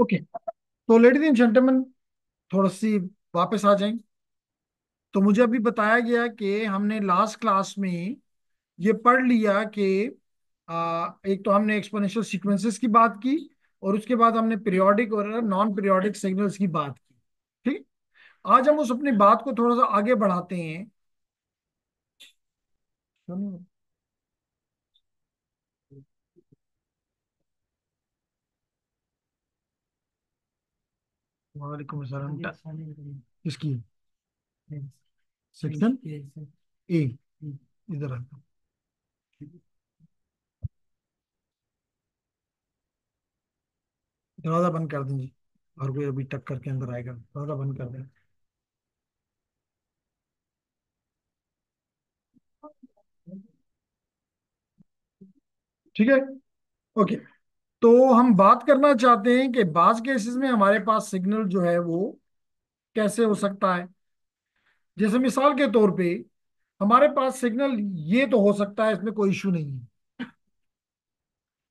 Okay, तो ladies and gentleman, थोड़ा सी वापस आ जाएं। तो मुझे अभी बताया गया कि हमने लास्ट क्लास में ये पढ़ लिया कि एक तो हमने एक्सपोनेंशियल सीक्वेंसेस की बात की, और उसके बाद हमने पीरियोडिक और नॉन पीरियोडिक सिग्नल्स की बात की। ठीक। आज हम उस अपनी बात को थोड़ा सा आगे बढ़ाते हैं। वालेकुम अस्सलाम। किसकी? Section A. इधर आता हूँ। दरवाजा बंद कर दीजिए, और कोई अभी टक्कर के अंदर आएगा, दरवाजा बंद कर दें। ठीक है। ओके, तो हम बात करना चाहते हैं कि बाज केसेस में हमारे पास सिग्नल जो है वो कैसे हो सकता है। जैसे मिसाल के तौर पे हमारे पास सिग्नल ये तो हो सकता है, इसमें कोई इशू नहीं है।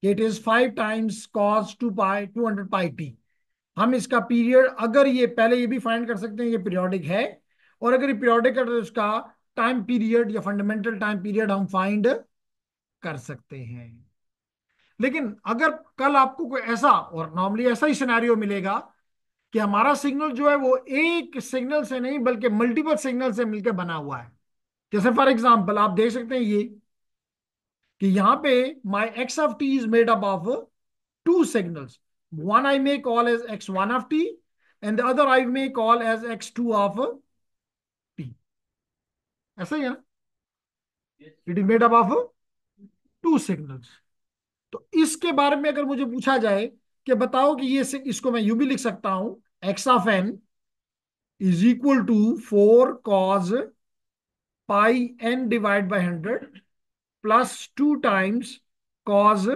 It is 5 times cos 2 pi 200 pi T. हम इसका पीरियड, अगर ये पहले ये भी फाइंड कर सकते हैं ये पीरियोडिक है, और अगर ये पीरियोडिक है तो इसका टाइम पीरियड या फंडामेंटल टाइम पीरियड हम फाइंड कर सकते हैं। लेकिन अगर कल आपको कोई ऐसा, और नॉर्मली ऐसा ही सिनेरियो मिलेगा कि हमारा सिग्नल जो है वो एक सिग्नल से नहीं बल्कि मल्टीपल सिग्नल से मिलकर बना हुआ है। जैसे फॉर एग्जांपल आप देख सकते हैं ये कि यहाँ पे my x of t is made up of two signals. One I may call as x1 of t, and the other I may call as x2 of t. ऐसा ही है ना? It is made up of two signals. तो इसके बारे में अगर मुझे पूछा जाए कि बताओ कि ये इसको मैं यूं भी लिख सकता हूं, X of N is equal to 4 cos pi N divide by 100 plus 2 times cos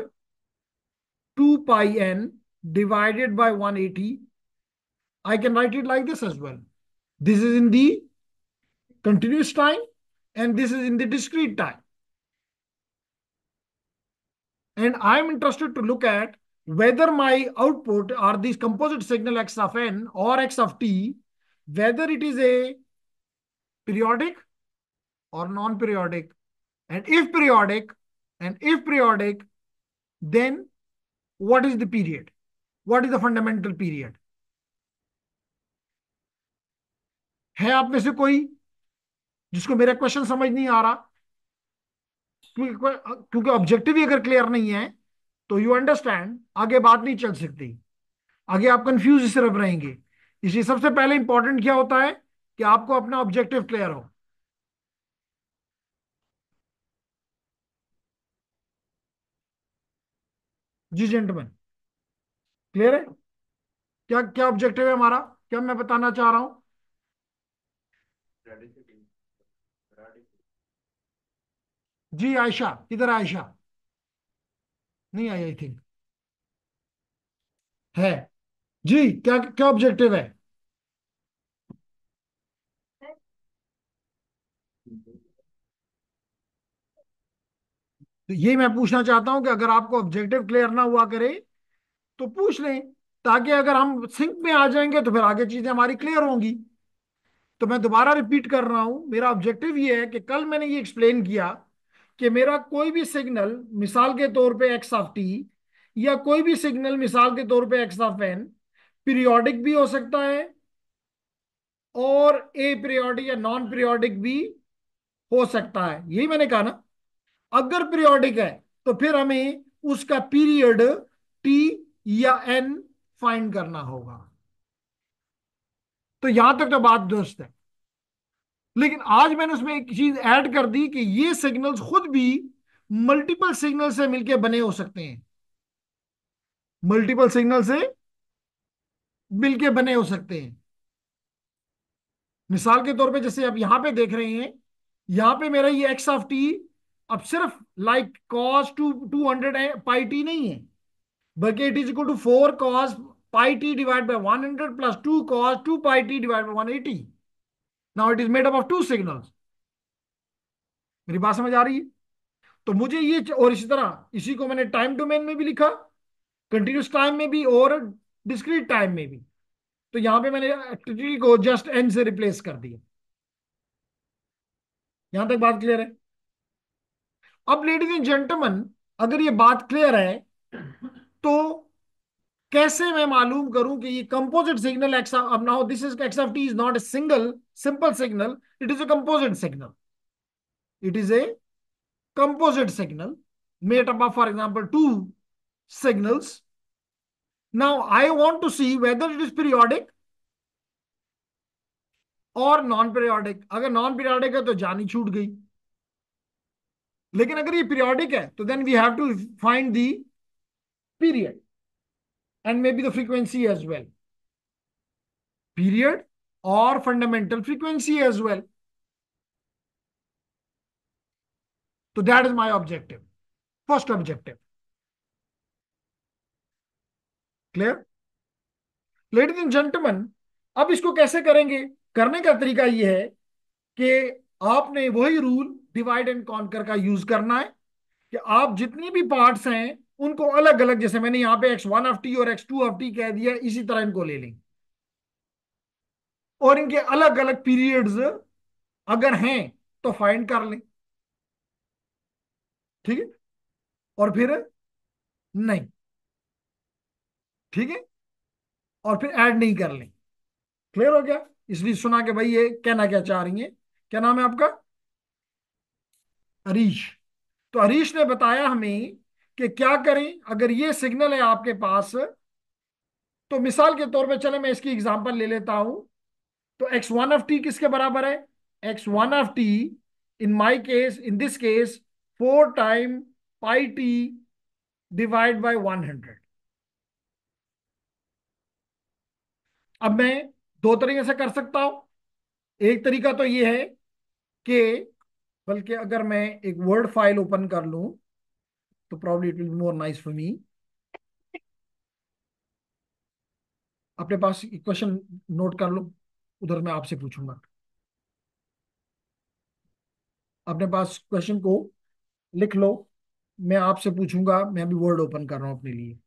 2 pi N divided by 180। I can write it like this as well. This is in the continuous time and this is in the discrete time. And I'm interested to look at whether my output or this composite signal x of n or x of t, whether it is a periodic or non-periodic. And if periodic, and if periodic, then what is the period? What is the fundamental period? है आप में से कोई जिसको मेरा question समझ नहीं आ रहा? क्योंकि ऑब्जेक्टिव ही अगर क्लियर नहीं है तो यू अंडरस्टैंड, आगे बात नहीं चल सकती। आगे आप कंफ्यूज सिर्फ रहेंगे। इसलिए सबसे पहले इंपॉर्टेंट क्या होता है कि आपको अपना ऑब्जेक्टिव क्लियर हो। जी जेंटलमैन, क्लियर है? क्या क्या ऑब्जेक्टिव है हमारा, क्या मैं बताना चाह रहा हूं? जी आयशा, किधर है आयशा? नहीं आई आई थिंक। है। जी, क्या क्या ऑब्जेक्टिव है? तो ये मैं पूछना चाहता हूं कि अगर आपको ऑब्जेक्टिव क्लियर ना हुआ करे तो पूछ लें, ताकि अगर हम सिंक में आ जाएंगे तो फिर आगे चीजें हमारी क्लियर होंगी। तो मैं दोबारा रिपीट कर रहा हूं, मेरा ऑब्जेक्टिव ये है कि कल मैंने ये एक्सप्लेन किया कि मेरा कोई भी सिग्नल मिसाल के तौर पे एक्स ऑफ टी, या कोई भी सिग्नल मिसाल के तौर पे एक्स ऑफ एन पीरियोडिक भी हो सकता है, और ए पीरियोडिक या नॉन पीरियोडिक भी हो सकता है। यही मैंने कहा ना। अगर पीरियोडिक है तो फिर हमें उसका पीरियड टी या एन फाइंड करना होगा। तो यहां तक तो बात दुरुस्त है। लेकिन आज मैंने उसमें एक चीज ऐड कर दी कि ये सिग्नल्स खुद भी मल्टीपल सिग्नल से मिलके बने हो सकते हैं। मल्टीपल सिग्नल से मिलके बने हो सकते हैं। मिसाल के तौर पे जैसे आप यहां पे देख रहे हैं, यहां पे मेरा ये एक्स ऑफ टी अब सिर्फ like cos two 200 pi T नहीं है, बल्कि it is equal to 4 cos pi T divide by 100 plus 2 cos 2 pi T divide by 180। Now it is made up of two signals. मेरी बात समझ आ रही है? तो मुझे ये, और इसी तरह इसी को मैंने टाइम डोमेन में भी लिखा, कंटिन्यूस टाइम में भी, और डिस्क्रीट टाइम में भी। तो यहां पे मैंने टी को जस्ट एन से रिप्लेस कर दिया। यहां तक बात क्लियर है? अब लेडीज एंड जेंटलमैन, अगर ये बात क्लियर है तो कैसे मैं मालूम करूं कि ये कंपोजिट सिग्नल एक्स, अब now this is x of t is not a single simple signal, it is a composite signal. It is A composite signal made up of, for example, two signals. Now I want to see whether it is periodic और non periodic. अगर non periodic है तो जान ही छूट गई, लेकिन अगर ये पीरियोडिक है तो then we have to find the period and may be the frequency as well, period और फंडामेंटल फ्रीक्वेंसी एज वेल। तो that is my objective, first objective. Clear ladies and gentleman? अब इसको कैसे करेंगे? करने का तरीका ये है कि आपने वही रूल डिवाइड एंड कॉन्कर का यूज करना है कि आप जितनी भी पार्ट्स हैं उनको अलग अलग, जैसे मैंने यहां पे x1 और x2 कह दिया, इसी तरह इनको ले लेंगे और इनके अलग अलग पीरियड्स अगर हैं तो फाइंड कर लें। ठीक है? और फिर नहीं, ठीक है, और फिर ऐड नहीं कर लें। क्लियर हो गया? इसलिए सुना कि भाई ये कहना क्या चाह रही है। क्या नाम है आपका? हरीश। तो हरीश ने बताया हमें कि क्या करें अगर ये सिग्नल है आपके पास। तो मिसाल के तौर पे चले मैं इसकी एग्जांपल ले लेता हूं। तो x1 किसके बराबर है? x1 in my case, in this case, 4 time pi T divide by 100। अब मैं दो तरीके से कर सकता हूं। एक तरीका तो ये है कि, बल्कि अगर मैं एक वर्ड फाइल ओपन कर लूं तो probably it will be more nice for me. अपने पास क्वेश्चन नोट कर लो, उधर मैं आपसे पूछूंगा। अपने पास क्वेश्चन को लिख लो, मैं आपसे पूछूंगा। मैं अभी वर्ड ओपन कर रहा हूं अपने लिए।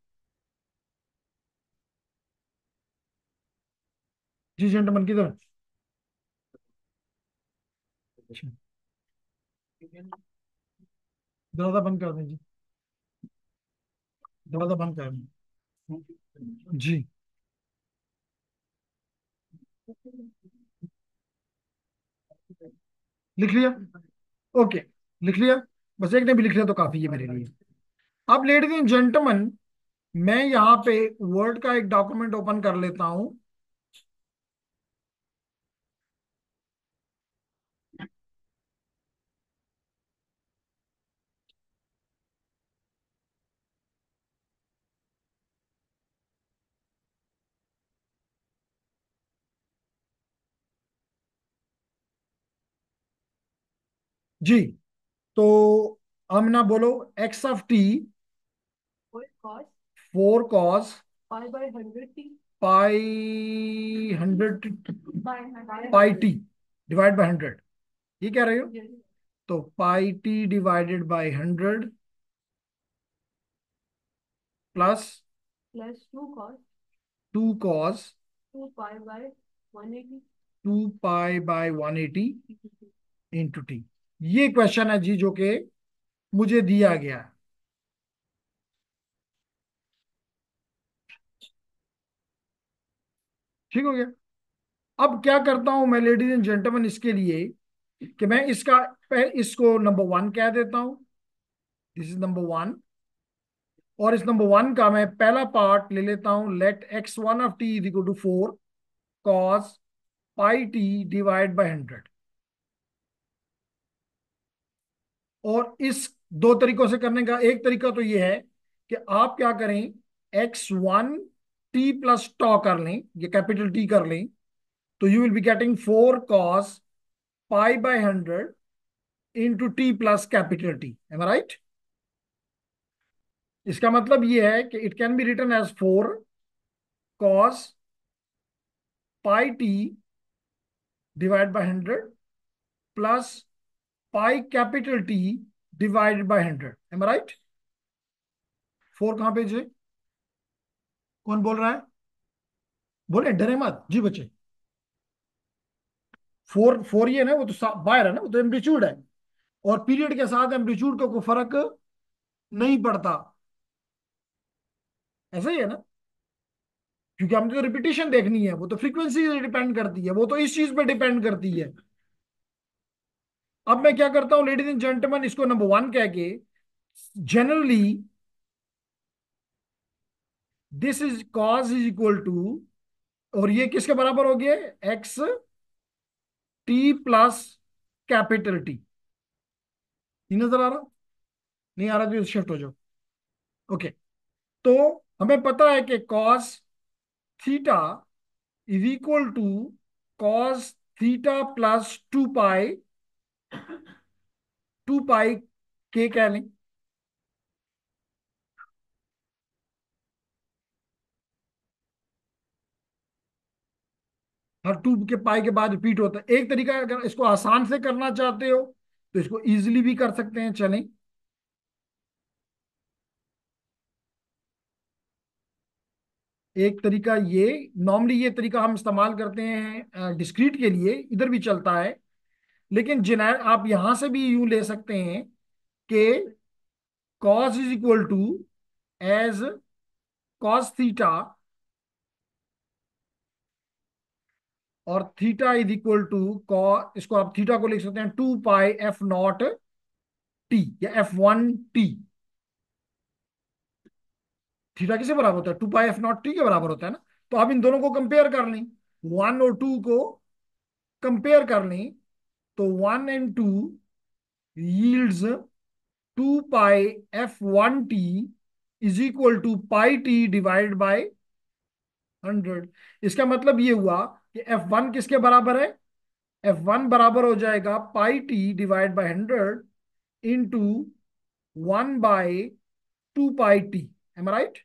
जी जेंटलमैन किधर? अच्छा, दरवाजा बंद कर दें जी, दरवाजा बंद कर दें जी। लिख लिया? ओके, लिख लिया। बस एक ने भी लिख लिया तो काफी है मेरे लिए। अब लेडीज एंड जेंटलमैन, मैं यहाँ पे वर्ड का एक डॉक्यूमेंट ओपन कर लेता हूं। जी, तो आमना बोलो। x(t) 4 cos pi 100 pi T divide by 100, ये कह रहे हो? तो pi t divided by 100 plus 2 cos 2 pi by 180 into t. ये क्वेश्चन है जी जो कि मुझे दिया गया है। ठीक हो गया? अब क्या करता हूं मैं लेडीज एंड जेंटलमैन इसके लिए कि मैं इसको नंबर 1 कह देता हूं। This is number 1। और इस नंबर 1 का मैं पहला पार्ट ले लेता हूं। Let x1 is equal to 4 cos pi T divide by 100। और इस दो तरीकों से करने का एक तरीका तो ये है कि आप क्या करें, x1 t प्लस टॉ कर लें, ये कैपिटल टी कर लें। तो you will be getting 4 cos pi by 100 into T plus capital T. Am I right? इसका मतलब ये है कि it can be written as 4 cos pi T divide by 100 plus pi capital T divided by 100। Am I right? 4 कहां पे जी? कौन बोल रहा है? बोले डरे मत जी बच्चे। फोर फोर ये ना, वो तो बाहर है ना, वो तो एम्पलीट्यूड है। और पीरियड के साथ एम्पलीट्यूड का कोई फर्क नहीं पड़ता। ऐसा ही है ना, क्योंकि हमने तो रिपीटेशन देखनी है, वो तो फ्रीक्वेंसी डिपेंड करती है, वो तो इस चीज पे डिपेंड करती है। अब मैं क्या करता हूं लेडीज एंड जेंटलमैन, इसको नंबर वन कह के, generally this is cos is equal to, और ये किसके बराबर हो गया, X T plus capital T. नहीं नजर आ रहा? नहीं आ रहा तो शिफ्ट हो जाओ। ओके। तो हमें पता है कि cos theta is equal to cos theta plus 2 pi, 2 pi के कह लें। हर 2 के पाई के बाद रिपीट होता है। एक तरीका, अगर इसको आसान से करना चाहते हो तो इसको इजीली भी कर सकते हैं, चलें। एक तरीका ये, नॉर्मली ये तरीका हम इस्तेमाल करते हैं डिस्क्रीट के लिए, इधर भी चलता है। लेकिन जिना आप यहां से भी यूं ले सकते हैं कि cos is equal to as cos theta, और थीटा इज इक्वल टू इसको आप थीटा को लिख सकते हैं 2 पाई f0 टी या f1 टी। थीटा किसे बराबर होता है, 2 पाई f0 टी के बराबर होता है ना। तो आप इन दोनों को कंपेयर कर लें, 1 और 2 को कंपेयर कर लें, तो 1 and 2 yields 2 pi f1 T is equal to pi T divide by 100। इसका मतलब ये हुआ कि f1 किसके बराबर है, f1 बराबर हो जाएगा pi T divide by 100 into 1/2 pi t. Am right?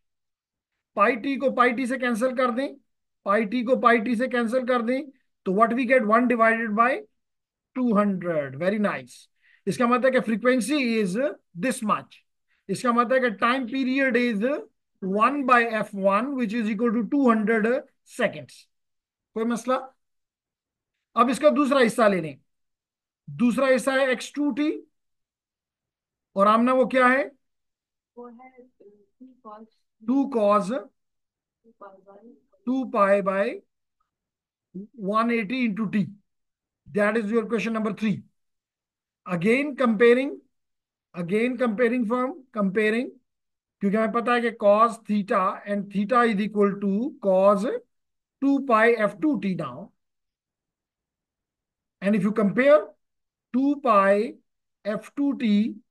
Pi t को पाई टी से कैंसिल कर दें, पाई टी को पाई टी से कैंसिल कर दें, तो what we get, 1/200। Very nice. इसका मतलब है कि फ्रीक्वेंसी इज दिस मच। इसका मतलब है कि time period is 1/f1 which is equal to 200 seconds. कोई मसला? अब इसका दूसरा हिस्सा ले लें। दूसरा हिस्सा है x2 टी, और आमना वो क्या है, वो है 2 cos two cos 2 pi by 180 into T. That is your question number 3। Again comparing, again comparing from comparing, क्योंकि हमें पता है कि cos theta and theta is equal to cos 2 pi f2 T now. And if you compare 2 pi f2 T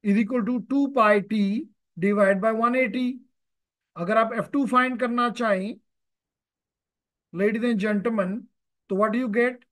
is equal to 2 pi T divide by 180। अगर आप f2 find करना चाहें ladies and gentleman, तो what do you get?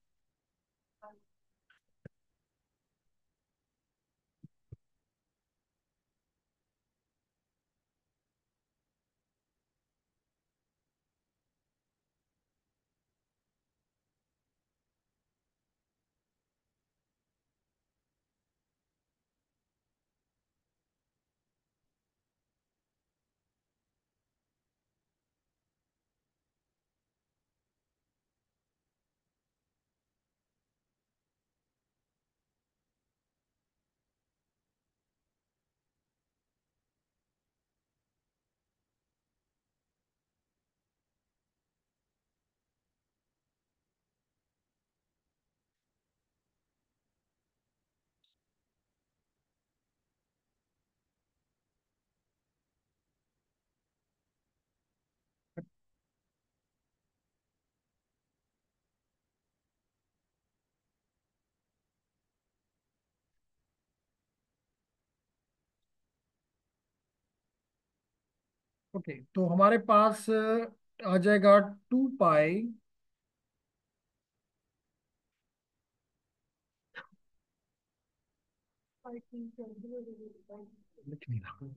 Okay, तो हमारे पास आ जाएगा 2 पाई, लिख नहीं रहा।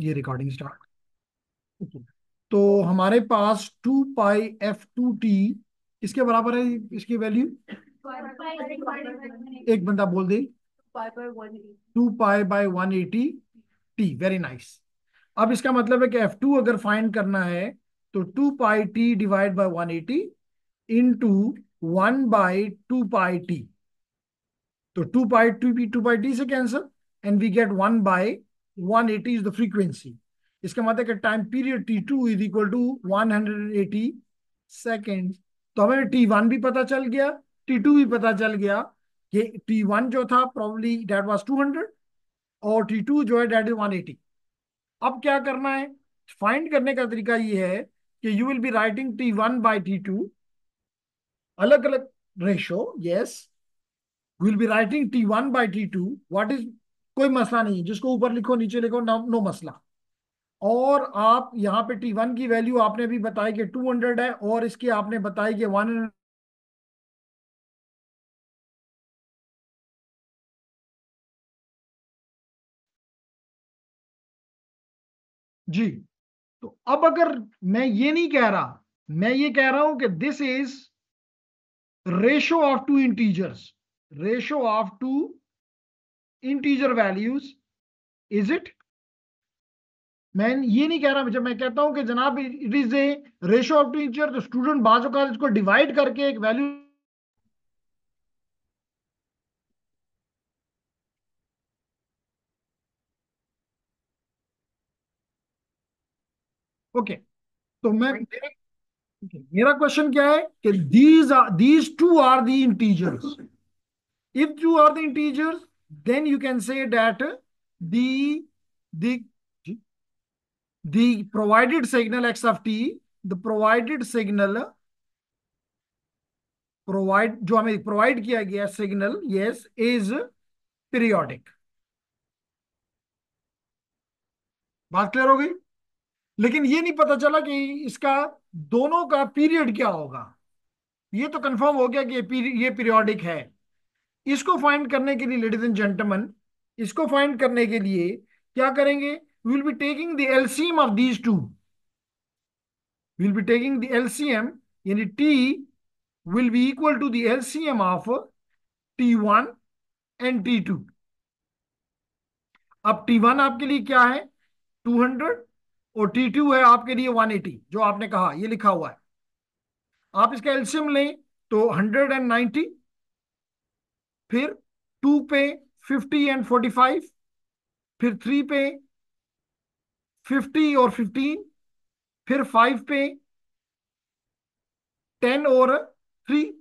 ये रिकॉर्डिंग स्टार्ट। तो हमारे पास 2 पाई f2t इसके बराबर है, इसकी वैल्यू एक बंदा बोल दे, 2 पाई/180 टी। Very nice. अब इसका मतलब है कि f2 अगर फाइंड करना है तो 2 पाई t/180 इंटू 1/2 पाई टी। तो 2 पाई से cancel and we get 1/180 is the frequency. इसका मतलब कि time period T2 is equal to 180 second. तो हमें T1 भी पता चल गया, T2 भी पता चल गया कि T1 जो था प्रॉब्ली डेट वाज 200 और T2 जो है डेट इज 180। अब क्या करना है, फाइंड करने का तरीका ये है कि you will be writing T1/T2 अलग अलग ratio. Yes, will be writing T1/T2 what is, कोई मसला नहीं है, जिसको ऊपर लिखो नीचे लिखो, नो नो मसला। और आप यहाँ पे T1 की वैल्यू आपने भी बताई कि 200 है और इसकी आपने बताई कि 1। जी। तो अब अगर मैं ये नहीं कह रहा, मैं ये कह रहा हूं कि this is ratio of two integers, ratio of two integer values, is it. मैं ये नहीं कह रहा, जब मैं कहता हूं कि जनाब it is a ratio of two integer, तो स्टूडेंट बाजू का इसको डिवाइड करके एक वैल्यू। ओके। तो मेरा क्वेश्चन क्या है कि these two are the integers. if two are the integers, then you can say that the the the provided signal x of t, the provided signal, provide जो हमें provide किया गया signal, yes, is periodic. बात clear हो गई। लेकिन ये नहीं पता चला कि इसका दोनों का पीरियड क्या होगा। ये तो कंफर्म हो गया कि ये पीरियोडिक है। इसको फाइंड करने के लिए लेडीज एंड जेंटलमैन, इसको फाइंड करने के लिए क्या करेंगे, will be taking the LCM of these two, will be taking the LCM, यानी T will be equal to the LCM of T1 and T2। अब T1 आपके लिए क्या है, 200, और T2 है आपके लिए 180, जो आपने कहा ये लिखा हुआ है। आप इसका एलसीएम लें तो 190, फिर 2 पे 50 एंड 45, फिर 3 पे 50 और 15, फिर 5 पे 10 और 3।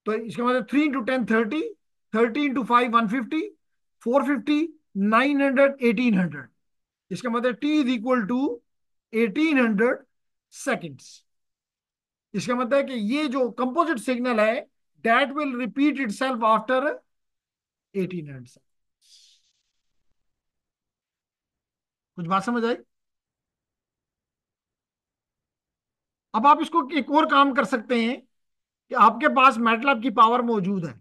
तो इसका मतलब 3 × 10 30, 30 × 5 150, 450, 900 1800। इसका मतलब T is equal to 1800 seconds. इसका मतलब है कि ये जो कंपोजिट सिग्नल है that will repeat itself after 1800। कुछ बात समझ आई। अब आप इसको एक और काम कर सकते हैं कि आपके पास मैटलैब की पावर मौजूद है,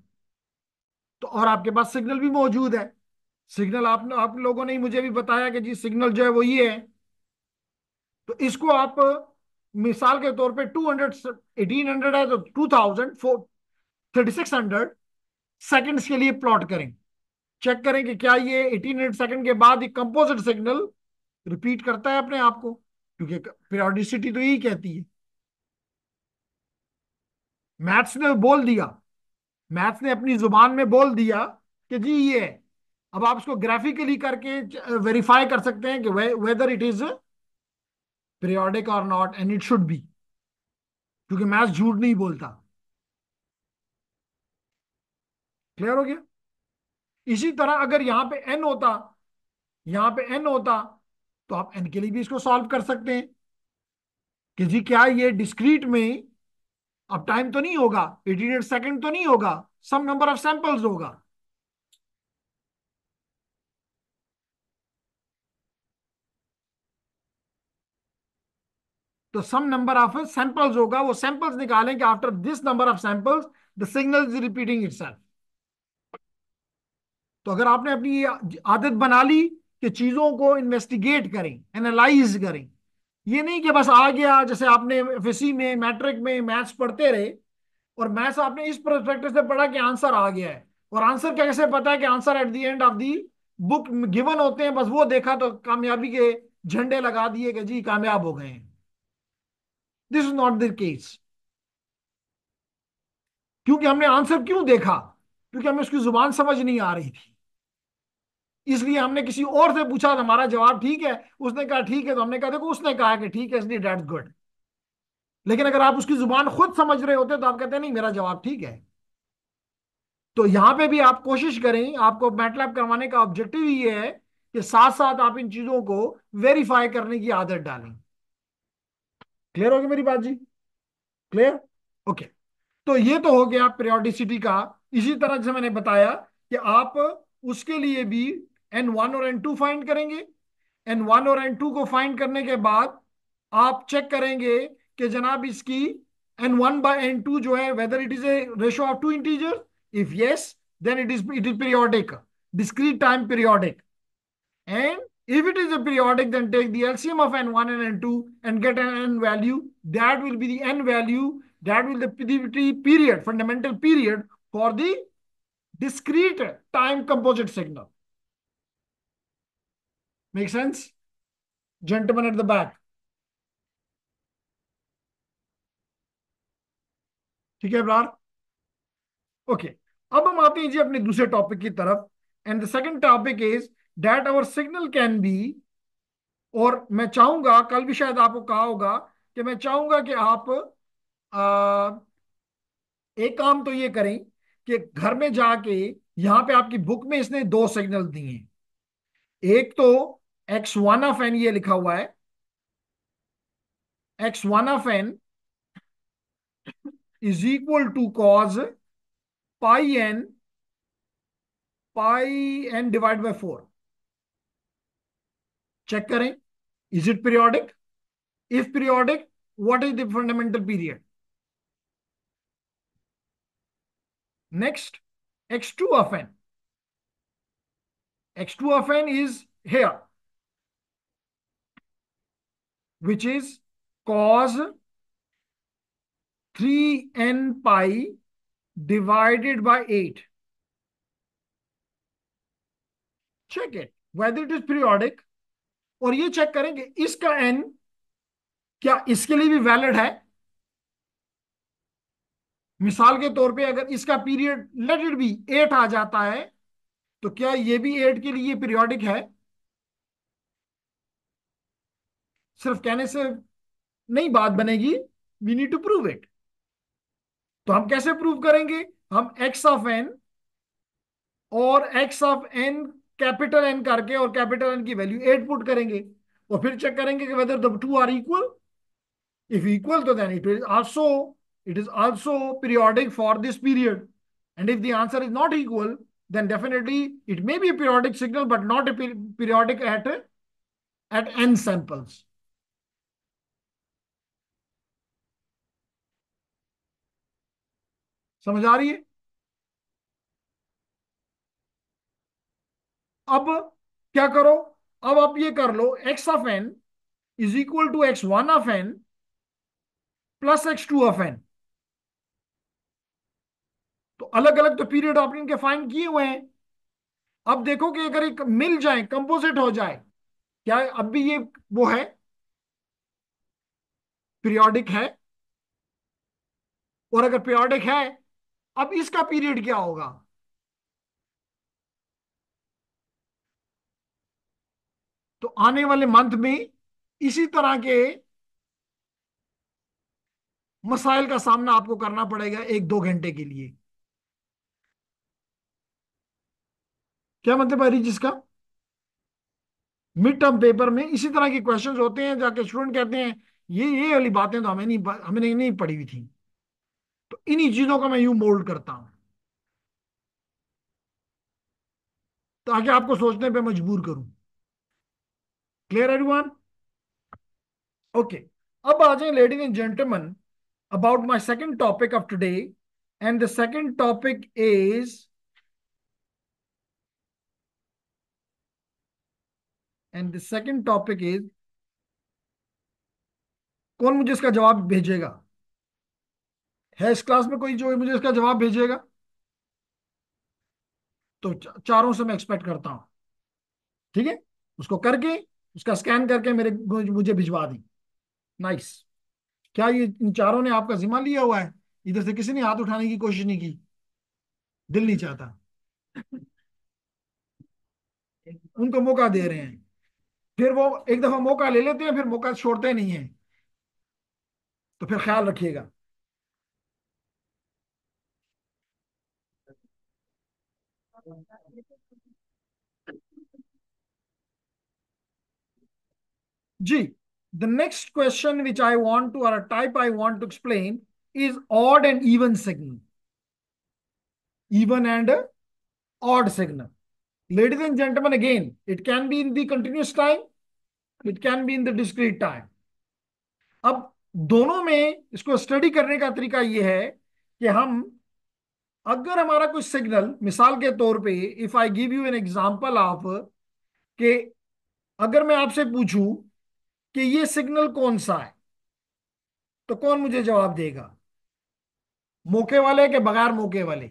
तो और आपके पास सिग्नल भी मौजूद है। सिग्नल आप लोगों ने ही मुझे भी बताया कि जी सिग्नल जो है वो ये है। तो इसको आप मिसाल के तौर पे 200, 1800 है तो 2000 3600 सेकेंड्स के लिए प्लॉट करें। चेक करें कि क्या ये 1800 सेकेंड के बाद एक कंपोजिट सिग्नल रिपीट करता है अपने आप को, क्योंकि पीरियोडिसिटी तो यही कहती है। मैथ्स ने बोल दिया, मैथ्स ने अपनी जुबान में बोल दिया कि जी ये है। अब आप इसको ग्राफिकली करके वेरीफाई कर सकते हैं कि वेदर इट इज पीरियोडिक और not, and it should be, क्योंकि मैथ्स झूठ नहीं बोलता। क्लियर हो गया। इसी तरह अगर यहां पे एन होता, यहां पे एन होता, तो आप एन के लिए भी इसको सॉल्व कर सकते हैं कि जी क्या ये डिस्क्रीट में, अब टाइम तो नहीं होगा, 88 सेकेंड तो नहीं होगा, सम नंबर ऑफ सैंपल्स होगा। तो सम नंबर ऑफ सैंपल्स होगा, वो सैंपल्स निकालें कि after this number of samples the signal is repeating itself. तो अगर आपने अपनी ये आदत बना ली कि चीजों को इन्वेस्टिगेट करें, एनालाइज करें। ये नहीं कि बस आ गया, जैसे आपने एफएससी में मैट्रिक में मैथ्स पढ़ते रहे, और मैथ्स आपने इस पर्सपेक्टिव से पढ़ा कि आंसर आ गया है, और आंसर कैसे पता है कि answer at the end of the book given होते हैं, बस वो देखा तो कामयाबी के झंडे लगा दिए कि जी कामयाब हो गए हैं। This is not the case. क्योंकि हमने आंसर क्यों देखा? क्योंकि हमें उसकी जुबान समझ नहीं आ रही थी, इसलिए हमने किसी और से पूछा, हमारा जवाब ठीक है, उसने कहा ठीक है, तो हमने कहा देखो उसने कहा कि ठीक है इसलिए दैट्स गुड। लेकिन अगर आप उसकी जुबान खुद समझ रहे होते तो आप कहते नहीं मेरा जवाब ठीक है। तो यहां पे भी आप कोशिश करें, आपको मैटलैब करवाने का ऑब्जेक्टिव ये है कि साथ साथ आप इन चीजों को वेरीफाई करने की आदत डालें। क्लियर होगी मेरी बात जी? क्लियर? ओके। तो ये तो हो गया पीरियोडिसिटी का। इसी तरह से मैंने बताया कि आप उसके लिए भी N1 और N2 फाइंड करेंगे। N1 और N2 को फाइंड करने के बाद आप चेक करेंगे कि जनाब इसकी N1/N2 जो है whether it is a ratio of two integer. If yes, then it is periodic, discrete time periodic. And if it is a periodic, then take the LCM of N1 and N2 and get an N value. That will be the N value. That will be the period, fundamental period for the discrete time composite signal. Make sense? Gentlemen at the back. ठीक है Brar? Okay. अब हम आते हैं जी अपने दूसरे topic की तरफ। And the second topic is that our signal can be, और मैं चाहूंगा, कल भी शायद आपको कहा होगा कि मैं चाहूंगा कि आप एक काम तो ये करें कि घर में जाके, यहां पे आपकी बुक में इसने दो सिग्नल दिए हैं। एक तो x1 ऑफ n ये लिखा हुआ है, x1 of n is equal to cos pi n divide by 4। Check करें, is it periodic? If periodic, what is the fundamental period? Next, x2 of n, x2 of n is here, which is cos 3n pi divided by 8. Check it whether it is periodic, और ये check करें कि इसका n क्या इसके लिए भी valid है। मिसाल के तौर पे अगर इसका पीरियड लेट इट बी 8 आ जाता है, तो क्या ये भी 8 के लिए पीरियोडिक है? सिर्फ कहने से नहीं बात बनेगी, we need to prove it. तो हम कैसे प्रूव करेंगे? हम x ऑफ n और x of n, capital N करके और कैपिटल N की वैल्यू 8 पुट करेंगे, और फिर चेक करेंगे कि whether the two are equal. If equal, to then it is also periodic for this period. And if the answer is not equal, then definitely it may be a periodic signal, but not a periodic at n samples. समझ आ रही है? अब क्या करो? अब आप ये कर लो, x(n) is equal to x1 of n plus x2 of n। तो अलग अलग तो पीरियड आपने इनके फाइंड किए हुए हैं। अब देखो कि अगर एक मिल जाए, कंपोजिट हो जाए, क्या अब भी ये वो है, पीरियोडिक है? और अगर पीरियोडिक है, अब इसका पीरियड क्या होगा? तो आने वाले मंथ में इसी तरह के मसाइल का सामना आपको करना पड़ेगा 1-2 घंटे के लिए। क्या मतलब है जिसका मिड टर्म पेपर में इसी तरह के क्वेश्चंस होते हैं, जाके स्टूडेंट कहते हैं ये वाली बातें तो हमें नहीं पढ़ी हुई थी। तो इन्हीं चीजों का मैं यूं मोल्ड करता हूं ताकि आपको सोचने पे मजबूर करूं। Clear everyone? ओके। अब आ जाए ladies and gentleman about my second topic of today, and the second topic is and the second topic is, कौन मुझे इसका जवाब भेजेगा? है इस क्लास में कोई जो मुझे इसका जवाब भेजेगा? तो चारों से मैं एक्सपेक्ट करता हूं। ठीक है, उसको करके, उसका स्कैन करके मेरे मुझे भिजवा दी। नाइस। क्या ये इन चारों ने आपका जिम्मा लिया हुआ है? इधर से किसी ने हाथ उठाने की कोशिश नहीं की? दिल नहीं चाहता। उनको मौका दे रहे हैं, फिर वो एक दफा मौका ले लेते हैं, फिर मौका छोड़ते नहीं है। तो फिर ख्याल रखिएगा। जी, the next question which I want to, और type I want to explain, is odd and even signal. Even and odd signal. Ladies and gentlemen, again, it can be in the continuous time, it can be in the discrete time. अब दोनों में इसको study करने का तरीका यह है कि हम, अगर हमारा कोई सिग्नल, मिसाल के तौर पे, if I give you an example of, कि अगर मैं आपसे पूछूं कि ये सिग्नल कौन सा है, तो कौन मुझे जवाब देगा? मौके वाले के बगैर मौके वाले?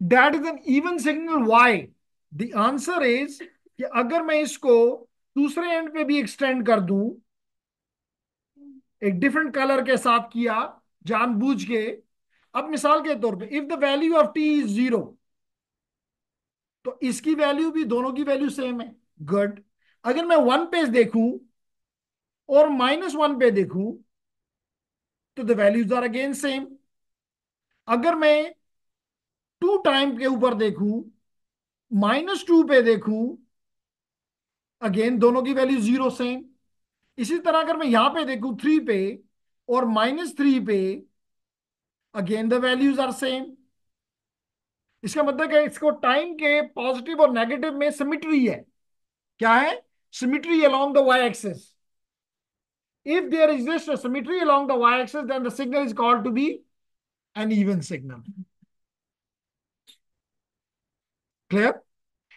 That is an even signal. Why? The answer is कि अगर मैं इसको दूसरे एंड पे भी एक्सटेंड कर दूं, एक डिफरेंट कलर के साथ किया जानबूझ के। अब मिसाल के तौर पे, if the value of t is 0, तो इसकी वैल्यू भी, दोनों की वैल्यू सेम है। गुड। अगर मैं 1 पे देखूं और -1 पे देखूं, तो the values are again same. अगर मैं 2 टाइम के ऊपर देखूं, -2 पे देखूं, अगेन दोनों की वैल्यू 0 सेम। इसी तरह अगर मैं यहां पे देखूं 3 पे और -3 पे, again the values are same. इसका मतलब है इसको टाइम के पॉजिटिव और नेगेटिव में सिमिट्री है। क्या है? Symmetry along the Y axis. If there exist a symmetry along the Y axis, then the signal is called to be an even signal. Clear?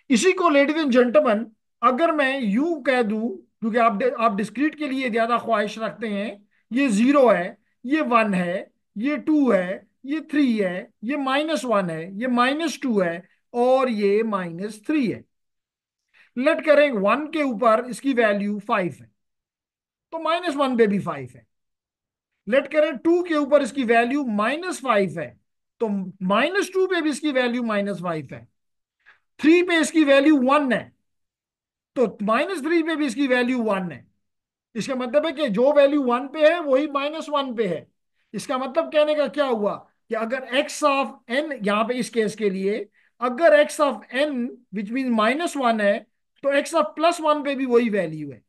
इसी को लेडीज एंड जेंटलमैन, अगर मैं यूं कह दूं, क्योंकि आप डिस्क्रीट के लिए ज्यादा ख्वाहिश रखते हैं, ये 0 है, ये 1 है, ये 2 है, ये 3 है, ये -1 है, ये -2 है, और ये -3 है। लेट करें 1 के ऊपर इसकी वैल्यू 5 है, तो -1 पे भी 5 है। लेट करें 2 के ऊपर इसकी वैल्यू -5 है, तो -2 पे भी इसकी वैल्यू -5 है। 3 पे इसकी वैल्यू 1 है, तो -3 पे भी इसकी वैल्यू 1 है। इसका मतलब है कि जो वैल्यू 1 पे है वही -1 पे है। इसका मतलब कहने का क्या हुआ कि अगर x ऑफ n, यहां पे इस केस के लिए, अगर x of n which mean -1 है, तो x ऑफ +1 पे भी वही वैल्यू है।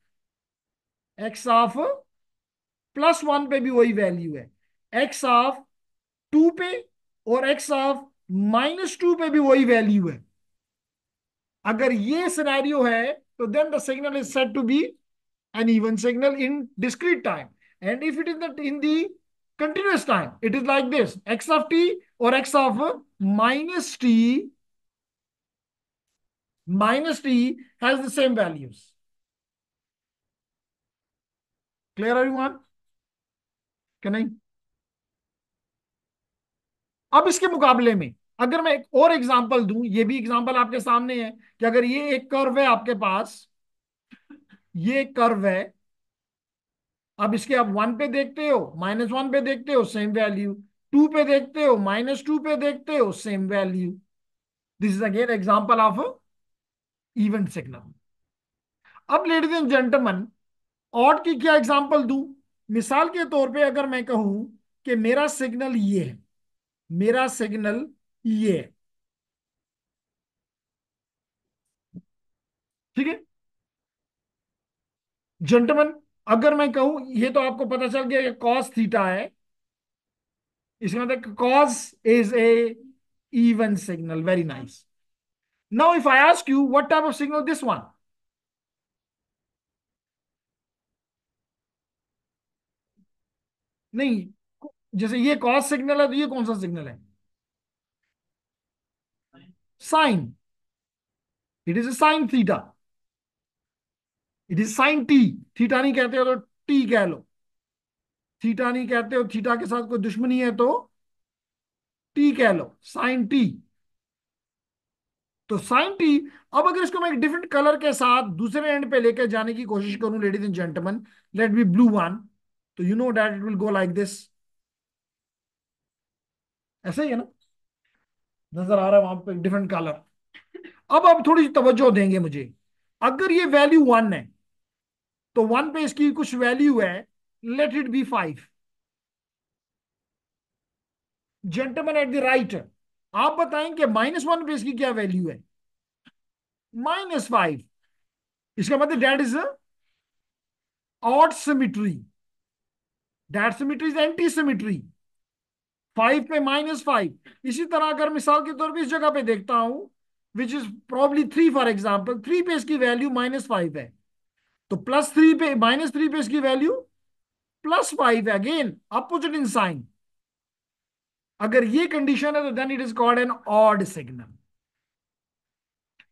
x ऑफ +1 पे भी वही वैल्यू है। x ऑफ 2 पे और x ऑफ -2 पे भी वही वैल्यू है। अगर ये सिनेरियो है, तो then the signal is said to be an even signal in discrete time. And if it is not in the continuous time, it is like this: x of t or x of minus t, minus t has the same values. Clear everyone? क्या नहीं? अब इसके मुकाबले में अगर मैं एक और एग्जांपल दूं, ये भी एग्जांपल आपके सामने है, कि अगर ये एक कर्व है आपके पास, ये एक कर्व है। अब इसके आप 1 पे देखते हो, -1 पे देखते हो, सेम वैल्यू। 2 पे देखते हो, -2 पे देखते हो, same value. This is again example of event signal. अब लेडीज एंड जेंटलमैन, ऑड की क्या एग्जांपल दूं? मिसाल के तौर पे अगर मैं कहूं कि मेरा सिग्नल ये है, मेरा सिग्नल ये है। ठीक है जेंटलमैन, अगर मैं कहूं, ये तो आपको पता चल गया कि कॉस थीटा है। इसका मतलब cos is a even signal. Very nice. Now if I ask you what type of signal this one? नहीं, जैसे ये कॉस सिग्नल है, तो ये कौन सा सिग्नल है? Sine. It is sine theta, it is sine T. Theta नहीं कहते हो तो टी कह लो, थीटा नहीं कहते हो, थीटा के साथ कोई दुश्मनी है तो टी कह लो, साइन टी। तो साइन टी। अब अगर इसको मैं एक डिफरेंट कलर के साथ दूसरे एंड पे लेकर जाने की कोशिश करूं, ladies and gentlemen, let be blue one, तो you know that it will go like this. ऐसा ही है ना? नजर आ रहा है वहां पे डिफरेंट कलर। अब आप थोड़ी सी तवज्जो देंगे मुझे। अगर ये वैल्यू वन है तो वन पे इसकी कुछ वैल्यू है, let it be five. Gentleman at the right, आप बताएं कि माइनस वन पे इसकी क्या वैल्यू है? -5। इसका मतलब that is odd symmetry, that symmetry is anti symmetry. 5 पे -5। इसी तरह अगर मिसाल के तौर पे इस जगह पे देखता हूं, which is probably 3 for example, 3 पे इसकी वैल्यू -5 है, तो +3 पे, -3 पे इसकी वैल्यू +5 है, अगेन अपोजिट इन साइन। अगर ये कंडीशन है तो then it is called an odd signal.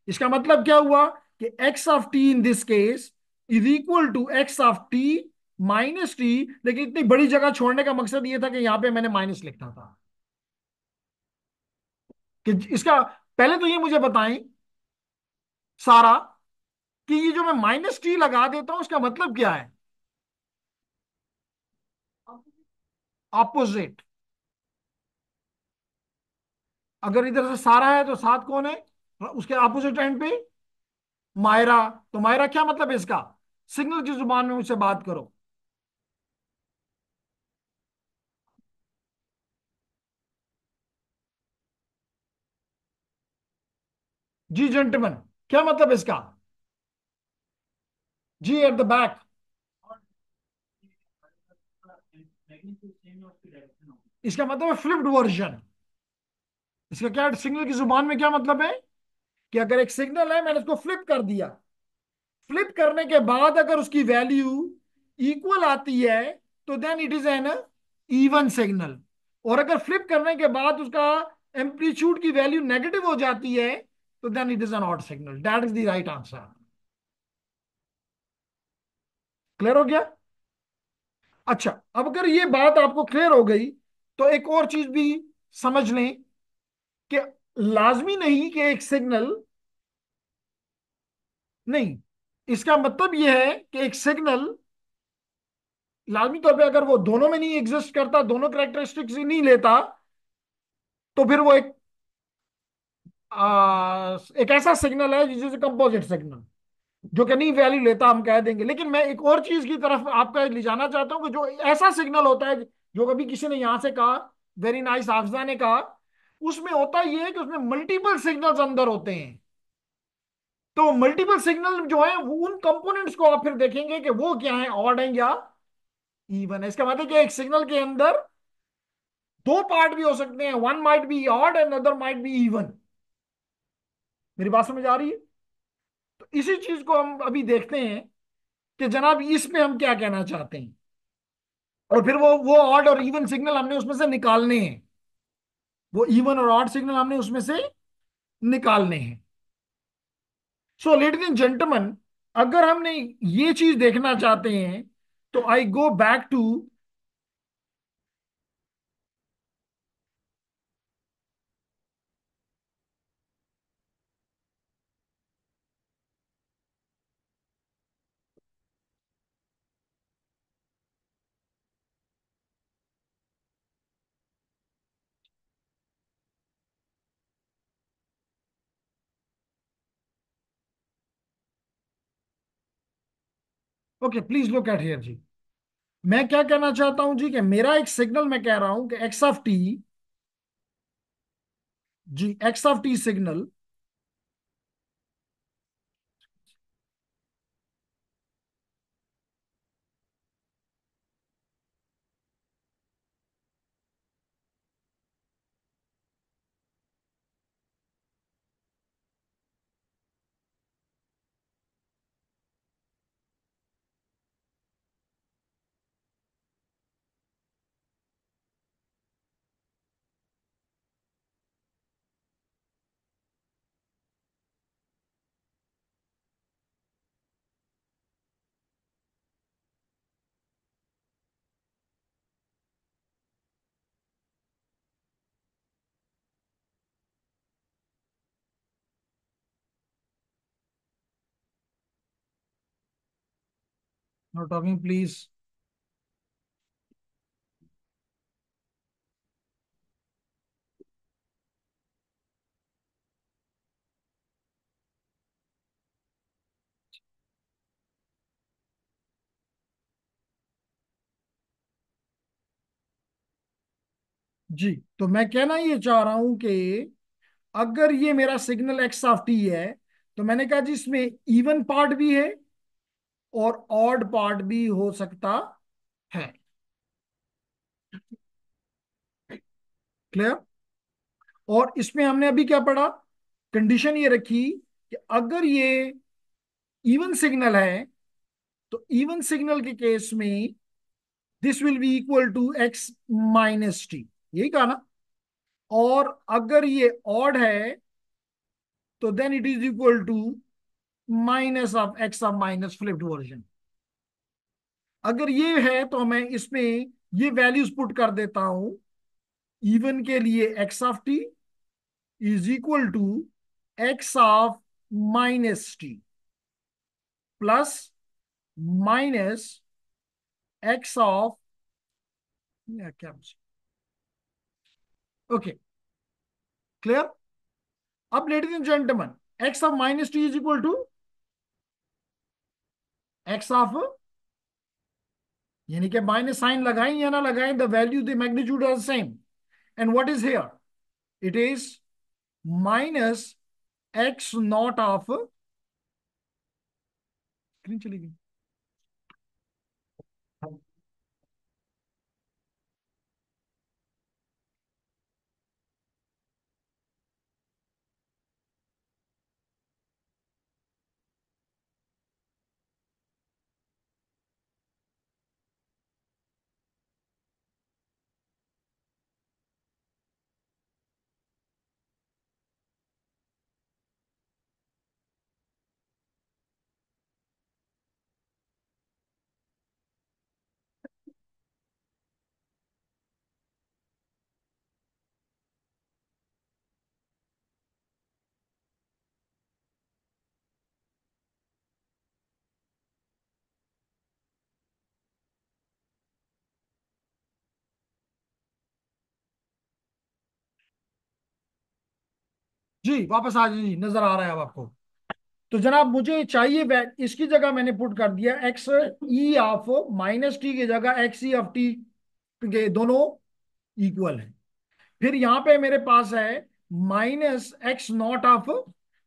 इसका मतलब क्या हुआ कि x of T in this case is equal to x of T minus T. लेकिन इतनी बड़ी जगह छोड़ने का मकसद ये था कि यहां पे मैंने माइनस लिखना था। कि इसका पहले तो ये मुझे बताएं सारा, कि ये जो मैं -t लगा देता हूं इसका मतलब क्या है? ऑपोजिट। अगर इधर से सारा है तो साथ कौन है उसके ऑपोजिट एंड पे? मायरा। तो मायरा क्या मतलब है इसका? सिग्नल की जुबान में मुझसे बात करो। जी जेंटलमैन, क्या मतलब इसका? जी एट द बैक। इसका मतलब है फ्लिप्ड वर्जन। इसका क्या सिग्नल की जुबान में क्या मतलब है? कि अगर एक सिग्नल है, मैंने उसको फ्लिप कर दिया, फ्लिप करने के बाद अगर उसकी वैल्यू इक्वल आती है तो then it is an even signal. और अगर फ्लिप करने के बाद उसका एम्पलीट्यूड की वैल्यू नेगेटिव हो जाती है तो then it is an odd signal. That is the right answer. Clear हो गया? अच्छा, अब अगर ये बात आपको क्लियर हो गई तो एक और चीज भी समझ लें कि लाजमी नहीं कि एक सिग्नल, नहीं, इसका मतलब यह है कि एक सिग्नल लाजमी तौर पे अगर वो दोनों में नहीं एग्जिस्ट करता, दोनों कैरेक्टरिस्टिक्स ही नहीं लेता, तो फिर वो एक ऐसा सिग्नल है जिसे कंपोजिट सिग्नल, जो कि नहीं वैल्यू लेता, हम कह देंगे। लेकिन मैं एक और चीज की तरफ आपका ले जाना चाहता हूं कि जो ऐसा सिग्नल होता है, जो कभी किसी ने यहां से कहा, वेरी नाइस, हाफजा ने कहा, उसमें होता यह है कि उसमें मल्टीपल सिग्नल्स अंदर होते हैं। तो मल्टीपल सिग्नल जो है वो उन कंपोनेंट्स को आप फिर देखेंगे कि वो क्या है, ऑड है या इवन है। इसका मतलब कि एक सिग्नल के अंदर दो पार्ट भी हो सकते हैं, one might be odd and other might be even. मेरी बात समझ आ रही है? तो इसी चीज को हम अभी देखते हैं कि जनाब इसमें हम क्या कहना चाहते हैं, और फिर वो ऑड और इवन सिग्नल हमने उसमें से निकालने हैं, वो इवन और ऑड सिग्नल हमने उसमें से निकालने हैं। सो लेडीज एंड जेंटलमैन, अगर हमने ये चीज देखना चाहते हैं तो I go back to, okay please look at here जी। मैं क्या कहना चाहता हूं जी, कि मेरा एक सिग्नल, मैं कह रहा हूं कि एक्स ऑफ टी, जी x of t signal, no talking please. जी, तो मैं कहना ये चाह रहा हूं कि अगर ये मेरा सिग्नल एक्स ऑफ टी है, तो मैंने कहा जी इसमें इवन पार्ट भी है और ऑड पार्ट भी हो सकता है। क्लियर? और इसमें हमने अभी क्या पढ़ा? कंडीशन ये रखी कि अगर ये इवन सिग्नल है, तो इवन सिग्नल के केस में this will be equal to x minus t, यही कहा ना? और अगर ये ऑड है, तो then it is equal to minus of x of minus flipped version. अगर ये है तो मैं इसमें ये वैल्यूज पुट कर देता हूं। इवन के लिए x of t is equal to x of minus t plus minus x of, या क्या? Okay, clear? अब ladies and gentlemen, x of minus t is equal to x of, यानी कि माइनस साइन लगाएं या ना लगाएं, the value the magnitude are same. And what is here? It is minus x not of, screen चली गई। जी वापस आ जाइए, नजर आ रहा है अब आपको? तो जनाब मुझे चाहिए इसकी जगह मैंने पुट कर दिया x e of minus T की जगह एक्स ई ऑफ टी के दोनों इक्वल है। फिर यहां पे मेरे पास है minus x not of,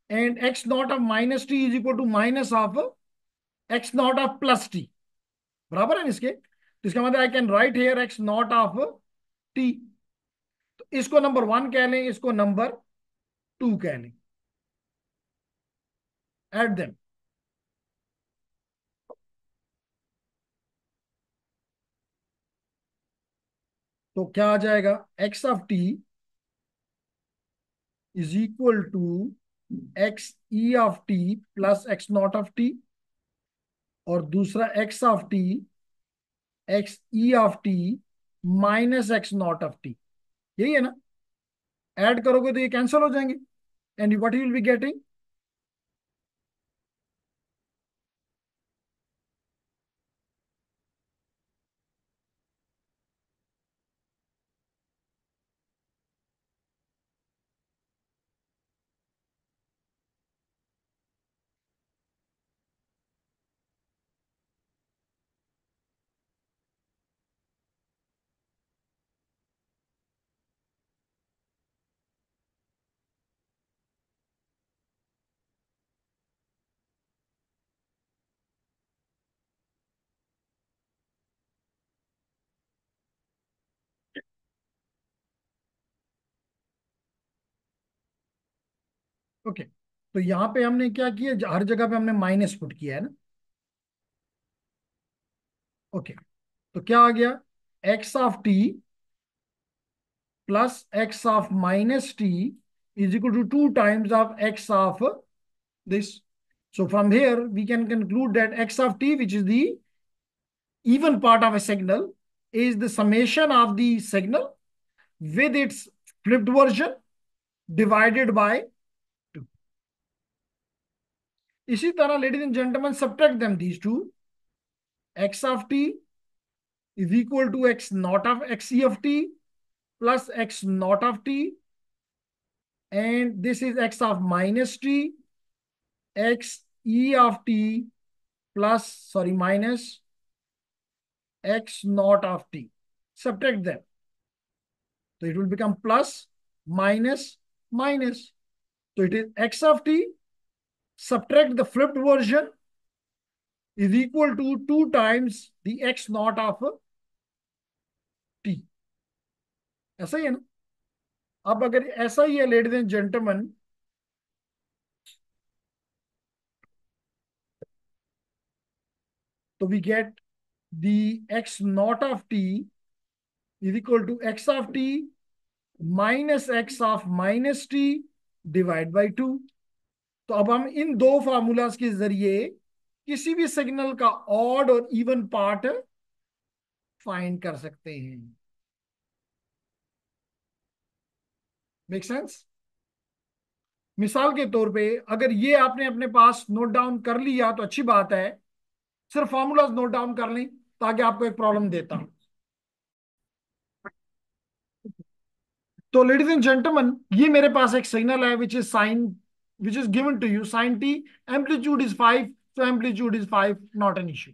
and x not of minus t is equal to minus of x not of plus t, बराबर है इसके? तो इसका मतलब I can write here x not of t. तो इसको नंबर वन कह लें, इसको नंबर टू कह लें। Add them. तो क्या आ जाएगा? X of t is equal to x e of t plus x not of t, और दूसरा x of t x e of T minus x not of t, यही है ना? ऐड करोगे तो ये कैंसिल हो जाएंगे, and what you will be getting? Okay, तो यहां पे हमने क्या किया, हर जगह पे हमने माइनस पुट किया है ना? ओके, तो क्या आ गया? X of t plus x of minus t is equal to two times of x of this. So from here we can conclude that x of t, which is the even part of a signal, is the summation of the signal with its flipped version divided by 2. इसी तरह ladies and gentlemen, subtract them these two, x of t is equal to x naught of xe of t plus x naught of t, and this is x of minus t, x e of t plus, sorry, minus x naught of t. Subtract them. So it will become plus, minus, minus. So it is x of t, subtract the flipped version, is equal to 2 times the x naught of t. ऐसा ही है ना? अब अगर ऐसा ही है, ladies and gentleman, तो we get the x naught of t is equal to x of t minus x of minus t divide by 2। तो अब हम इन दो फार्मूलाज के जरिए किसी भी सिग्नल का ऑड और इवन पार्ट फाइंड कर सकते हैं। Make sense? मिसाल के तौर पे अगर ये आपने अपने पास नोट डाउन कर लिया तो अच्छी बात है, सिर्फ फार्मूलाज नोट डाउन कर लें ताकि आपको एक प्रॉब्लम देता हूं। तो लेडीज एंड जेंटलमैन, ये मेरे पास एक सिग्नल है which is given to you sine t, amplitude is 5, so amplitude is 5, not an issue.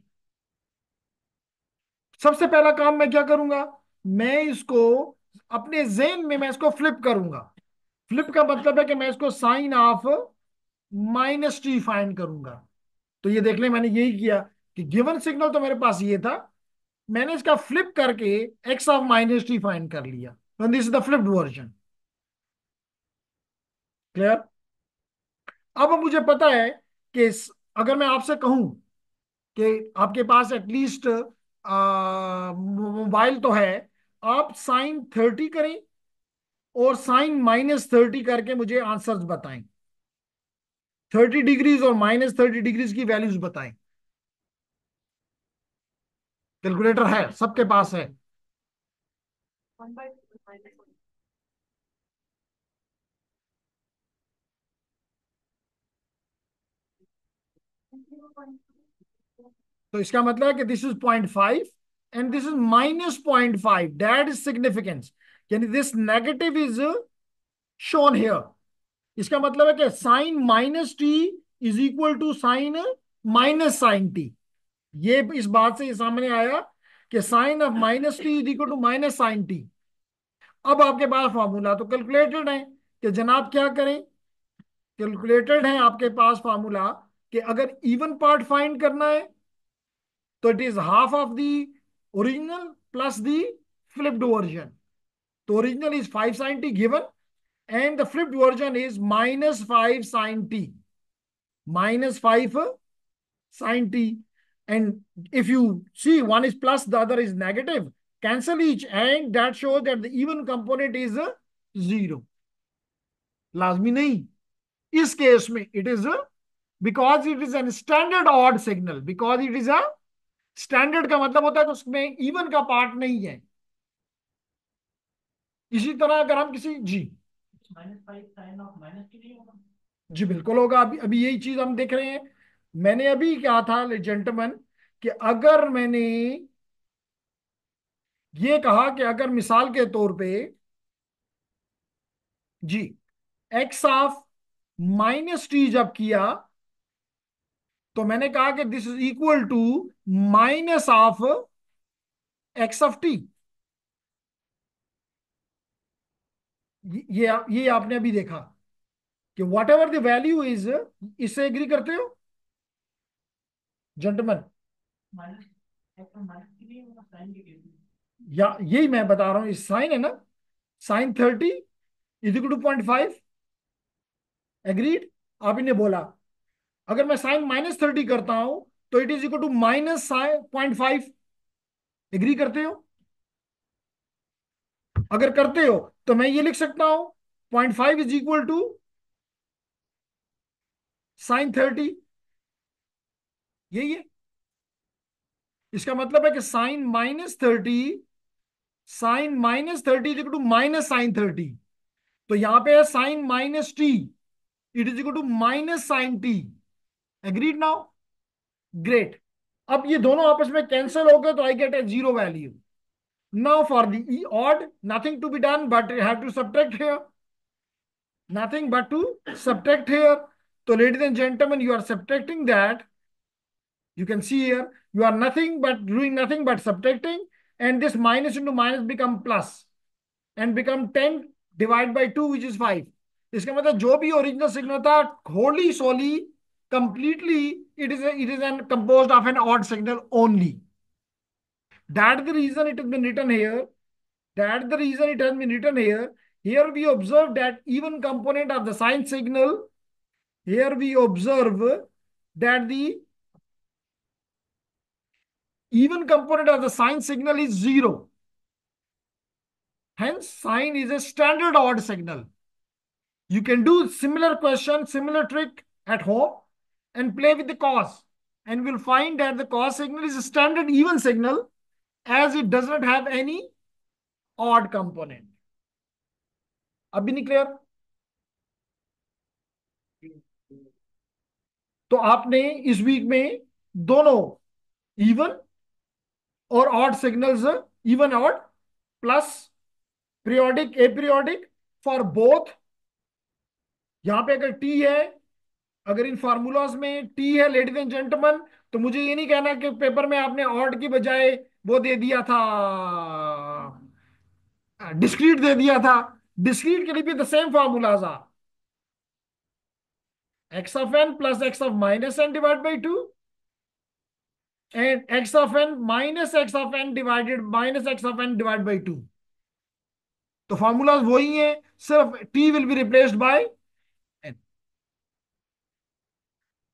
सबसे पहला काम मैं क्या करूंगा, मैं इसको अपने जेन में मैं इसको फ्लिप करूंगा। फ्लिप का मतलब है कि मैं इसको sine of minus t find करूंगा। तो ये देख लें, मैंने यही किया कि गिवन सिग्नल तो मेरे पास ये था, मैंने इसका फ्लिप करके x of minus t find कर लिया। This is the flipped version. Clear? अब मुझे पता है कि अगर मैं आपसे कहूं कि आपके पास एटलीस्ट मोबाइल तो है, आप साइन 30 करें और साइन -30 करके मुझे आंसर्स बताएं। 30 डिग्रीज और -30 डिग्रीज की वैल्यूज बताएं। कैलकुलेटर है, सबके पास है। 1/2 minus 1. तो इसका मतलब है कि this is 0.5 and this is -0.5, that is significance, यानी this negative is shown here. इसका मतलब है कि sine minus t is equal to sine minus sine t. ये इस बात से सामने आया कि sine of minus t is equal to minus sine t. अब आपके पास फॉर्मूला तो कैलकुलेटेड है कि जनाब क्या करें, कैलकुलेटेड है आपके पास फॉर्मूला कि अगर इवन पार्ट फाइंड करना है तो it is half of the original plus the flipped version. तो original is 5 sine t given and the flipped version is -5 sine t, -5 sine t. And if you see, one is plus, the other is negative, cancel each, and that shows that the even component is 0। लाजमी नहीं, इस case में it is, because it is N standard odd signal, because it is a standard का मतलब होता है कि उसमें इवन का पार्ट नहीं है। इसी तरह अगर हम किसी जी, -5 sin of minus t नहीं होगा? जी बिल्कुल होगा। अभी अभी यही चीज हम देख रहे हैं। मैंने अभी कहा था जेंटलमैन कि अगर मैंने ये कहा कि अगर मिसाल के तौर पे g x of minus t जब किया तो मैंने कहा कि this is equal to minus of x of t. ये आपने अभी देखा कि whatever the value is, इससे एग्री करते हो जेंटलमैन? माइनस माइनस t नहीं होगा साइन के केस में। या यही मैं बता रहा हूं, इस साइन है ना, sine 30 is equal to 0.5। Agreed? आप इन्हें बोला अगर मैं साइन -30 करता हूं तो it is equal to minus 0.5। Agree करते हो? अगर करते हो तो मैं ये लिख सकता हूं 0.5 इज इक्वल टू साइन 30। यही है। इसका मतलब है कि sine -30 is equal to minus sine 30। तो यहां पे है sine minus t, it is equal to minus sine t. Agreed now? Great. अब ये दोनों आपस में कैंसिल हो गए तो I get a zero value. Now for the odd, nothing to be done but you have to subtract here. Nothing but to subtract here. So, ladies and gentlemen, you are subtracting that. You can see here, you are nothing but doing nothing but subtracting, and this minus into minus become plus and become 10 divided by 2, which is 5. इसका मतलब जो भी original signal था, wholly solely completely it is an composed of an odd signal only. That's the reason it has been written here. That's the reason it has been written here. Here we observe that even component of the sine signal. Here we observe that the even component of the sine signal is zero. Hence, sine is a standard odd signal. You can do similar question, similar trick at home and play with the cos. And we'll find that the cos signal is a standard even signal as it does not have any odd component. अभी नहीं clear? तो आपने इस week में दोनों even और odd signals, even odd plus periodic aperiodic for both. यहां पे अगर टी है, अगर इन फार्मूलाज में टी है लेडीज एंड जेंटलमैन, तो मुझे ये नहीं कहना कि पेपर में आपने ऑड की बजाय वो दे दिया था, डिस्क्रीट दे दिया था. डिस्क्रीट के लिए भी the same formulas are x of n plus x of minus n divide by two and x of n minus x of n divided minus x of n divide by two. तो formulas वही है, सिर्फ t will be replaced by n.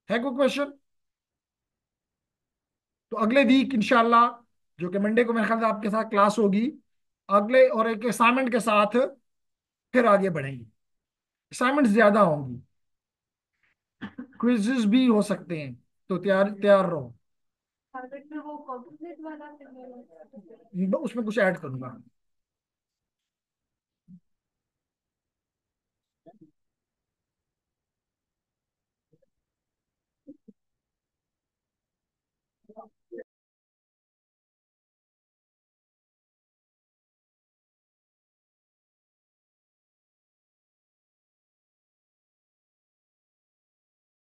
है कोई question? तो अगले week इंशाल्लाह, जो कि मंडे को मेरे ख्याल से आपके साथ क्लास होगी, अगले और एक असाइनमेंट के साथ फिर आगे बढ़ेंगे. असाइनमेंट ज्यादा होंगी, क्विज़ेस भी हो सकते हैं, तो तैयार तैयार रहो. वो कॉम्पोजिट वाला सिग्नल उसमें कुछ ऐड करूंगा.